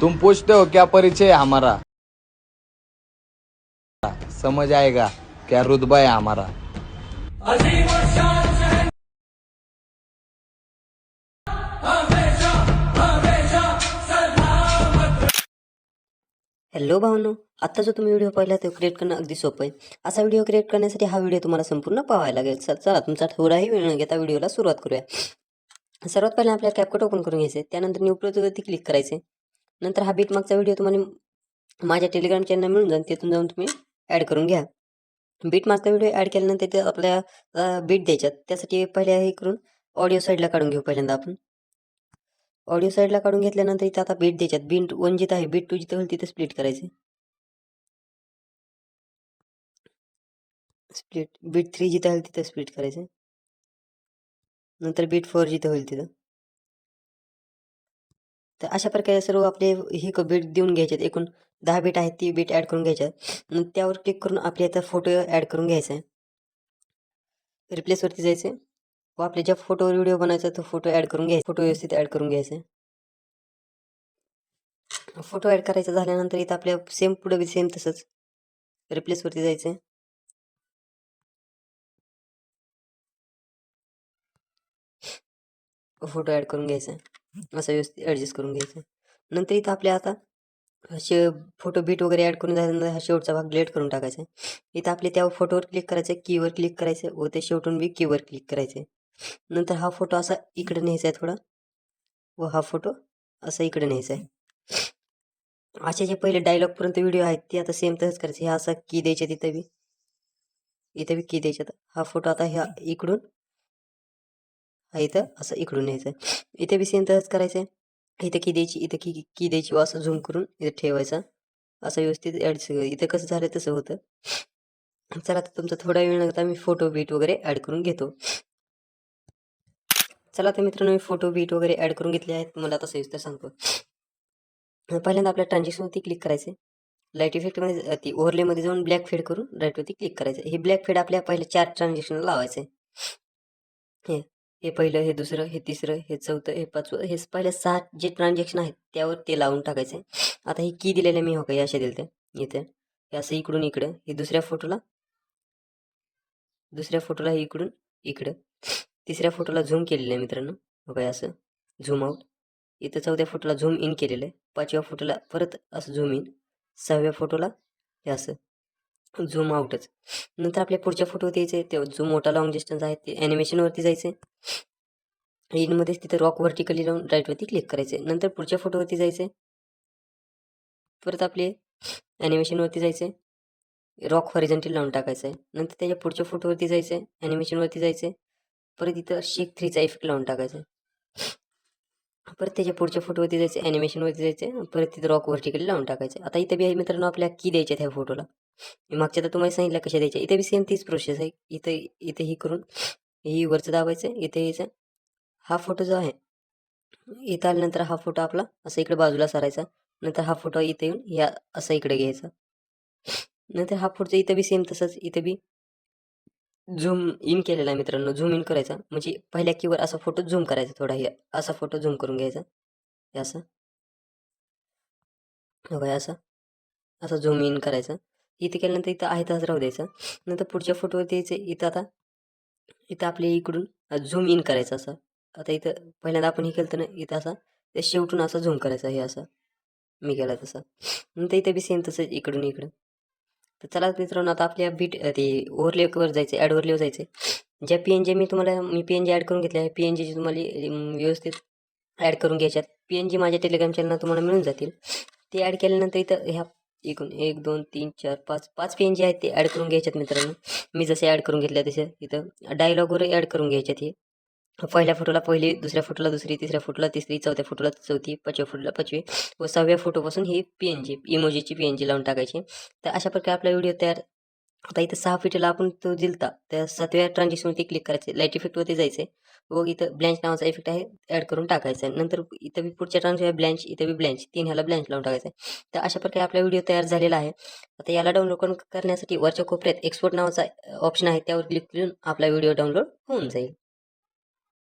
तुम पूछते हो क्या परिचय है हमारा, समझ आएगा क्या रुतबा है हमारा। हॅलो भावनो, आत्ता जो तुम्ही व्हिडिओ पाहिला तो क्रिएट करणं अगदी सोपं आहे. असा व्हिडिओ क्रिएट करण्यासाठी हा व्हिडिओ तुम्हाला संपूर्ण पाहावा लागेल. चला तुमचा थोडाही वेळ न घेता व्हिडिओला सुरुवात करूया. सर्वात पहिला आपल्या कॅपकट ओपन करून घ्यायचे, त्यानंतर न्यू प्रोजेक्टवरती क्लिक करायचे. नंतर हा बीट मागचा व्हिडिओ तुम्हाला माझ्या टेलिग्राम चॅनल मिळून जाईल, तिथून जाऊन तुम्ही ॲड करून घ्या. बीट मागचा व्हिडिओ ॲड केल्यानंतर ते आपल्या बीट द्यायच्यात, त्यासाठी पहिल्या हे करून ऑडिओ साईडला काढून घेऊ. पहिल्यांदा आपण ऑडिओ साईडला काढून घेतल्यानंतर इथं आता बीट द्यायच्यात. बीट 1 जिथं आहे, बीट 2 जिथं होईल तिथं स्प्लिट करायचे. बीट 3 जिथं होईल तिथं स्प्लिट करायचं. नंतर बीट 4 जिथं होईल तिथं. तर अशा प्रकारे सर्व आपले ही बीट देऊन घ्यायच्यात. एकूण 10 बीट आहेत, ती बीट ॲड करून घ्यायच्यात. नंतर त्यावर क्लिक करून आपल्या इथं फोटो ॲड करून घ्यायचा आहे. रिप्लेसवरती जायचं व आपल्या ज्या फोटोवर व्हिडिओ बनायचा तो फोटो ॲड करून घ्यायचा. फोटो व्यवस्थित ॲड करून घ्यायचा. फोटो ॲड करायचा झाल्यानंतर इथं आपल्या सेम पुढे बी सेम तसंच रिप्लेसवरती जायचं. फोटो ॲड करून घ्यायचा, असं व्यवस्थित ॲडजस्ट करून घ्यायचं. नंतर इथं आपल्या आता असे फोटो बीट वगैरे ॲड करून झाल्यानंतर हा शेवटचा भाग डिलीट करून टाकायचा. इथं आपले त्या फोटोवर क्लिक करायचं, कीवर क्लिक करायचं व ते शेवटून बी कीवर क्लिक करायचे. नंतर हा फोटो असा इकडे न्यायचा आहे थोडा, व हा फोटो असा इकडे न्यायचा आहे. असे जे पहिले डायलॉगपर्यंत व्हिडिओ आहेत ते आता सेम तसंच करायचे. ह्या असा की द्यायचे, इथं बी की द्यायच्यात. हा फोटो आता ह्या इकडून हा इथं असं इकडून न्यायचा आहे. इथे बी सेम तसंच करायचं आहे. इथं की द्यायची, इथं की द्यायची व असं झूम करून इथं ठेवायचा. असं व्यवस्थित ॲडजस्ट. इथं कसं झालं तसं होतं. चला आता तुमचा थोडा वेळ लागता मी फोटो बीट वगैरे ॲड करून घेतो. चला तर मित्रांनो, मी फोटो बीट वगैरे ॲड करून घेतले आहेत. तुम्हाला आता सविस्तर सांगतो. पहिल्यांदा आपल्या ट्रान्झॅक्शनवरती क्लिक करायचे. लाईट इफेक्टमध्ये ती ओव्हरलेमध्ये जाऊन ब्लॅक फेड करून राईटवरती क्लिक करायचं. हे ब्लॅक फेड आपल्या पहिले 4 ट्रान्झॅक्शनला लावायचं आहे. हे पहिलं, हे दुसरं, हे तिसरं, हे चौथं, हे पाचवं, हे पहिल्या 7 जे ट्रान्झॅक्शन आहेत त्यावर ते लावून टाकायचं आहे. आता ही की दिलेल्या मी हो का अशा दिल्या इथे, हे असं इकडून इकडं, हे दुसऱ्या फोटोला हे इकडून इकडं, तिसऱ्या फोटोला झूम केलेलं आहे मित्रांनो, हो काय असं झूम आऊट. इथं चौथ्या फोटोला झूम इन केलेलं आहे. 5व्या फोटोला परत असं झूम इन. 6व्या फोटोला हे असं झूम आऊटच. नंतर आपल्या पुढच्या फोटोवर यायचं, ते जो मोठा लॉंग डिस्टन्स आहे ते ॲनिमेशनवरती जायचं. इनमध्येच तिथं रॉक व्हर्टिकली लावून राईटवरती क्लिक करायचे. नंतर पुढच्या फोटोवरती जायचं, परत आपले ॲनिमेशनवरती जायचं, रॉक हॉरिझॉन्टल लावून टाकायचं आहे. नंतर त्याच्या पुढच्या फोटोवरती जायचं आहे, ॲनिमेशनवरती जायचं आहे, परत इथं शेक 3चा इफेक्ट लावून टाकायचा आहे. परत त्याच्या पुढच्या फोटोवरती जायचं, ॲनिमेशनवरती जायचं, परत तिथं रॉक व्हर्टिकली लावून टाकायचं. आता इथं बी आहे मित्रांनो आपल्या की द्यायच्या ह्या फोटोला. मी मागच्या तर तुम्हाला सांगितलं कशा द्यायच्या. इथे बी सेम तीच प्रोसेस आहे. इथे ही करून ही वरचं दाबायचं, इथे यायचं. हा फोटो जो आहे इथं आल्यानंतर हा फोटो आपला असं इकडे बाजूला सारायचा. नंतर हा फोटो इथे येऊन या असं इकडे घ्यायचा. नंतर हा फोटोचा इथं बी सेम तसंच, इथं बी झूम इन केलेला आहे मित्रांनो. झूम इन करायचा म्हणजे पहिल्या कीवर असा फोटो झूम करायचा, थोडा हे असा फोटो झूम करून घ्यायचा. हे असं बघा, असं झूम इन करायचं. इथे केल्यानंतर इथं आहे तसंच राहू द्यायचं. नंतर पुढच्या फोटोवरती यायचं. इथं आपल्या इकडून झूम इन करायचं असं. आता इथं पहिल्यांदा आपण हे केलं तर ना, इथं असं ते शेवटून असं झूम करायचं, हे असं मी केला तसं. नंतर इथं बी सेम तसंच इकडून इकडं. तर चला मित्रांनो, आता आपल्या बीट ते ओव्हरलेवर जायचं, ॲड ओव्हरलेवर जायचं. ज्या PNG मी PNG ॲड करून घेतल्या आहे, PNGची तुम्हाला व्यवस्थित ॲड करून घ्यायच्यात. PNG माझ्या टेलिग्राम चॅनलला तुम्हाला मिळून जातील. ते ॲड केल्यानंतर इथं ह्या एकूण 1 2 3 4 5 PNG आहेत ते ॲड करून घ्यायच्यात मित्रांनो. मी जसे ॲड करून घेतल्या तसे इथं डायलॉगवर ॲड करून घ्यायच्यात. हे पहिल्या फोटोला पहिली, दुसऱ्या फोटोला दुसरी, तिसऱ्या फोटोला तिसरी, चौथ्या फोटोला चौथी, 5व्या फोटोला 5वी व 6व्या फोटोपासून ही PNG इमोजीची PNG लावून टाकायची. तर अशा प्रकारे आपला व्हिडिओ तयार. आता इथं 6 फीटला आपण तो दिलता, त्या 7व्या ट्रान्झॅक्शनवरती क्लिक करायचे, लाईट इफेक्टवरती जायचे व इथं ब्लँच नावाचा इफेक्ट आहे ॲड करून टाकायचा आहे. नंतर इथं बी पुढच्या ट्रान्झॅक्शन ब्लँच, इथं बी ब्लँच, 3 ह्याला ब्लँच लावून टाकायचं आहे. तर अशा प्रकारे आपला व्हिडिओ तयार झालेला आहे. आता याला डाउनलोड करण्यासाठी वरच्या कोपऱ्यात एक्सपोर्ट नावाचा ऑप्शन आहे, त्यावर क्लिक करून आपला व्हिडिओ डाउनलोड होऊन जाईल.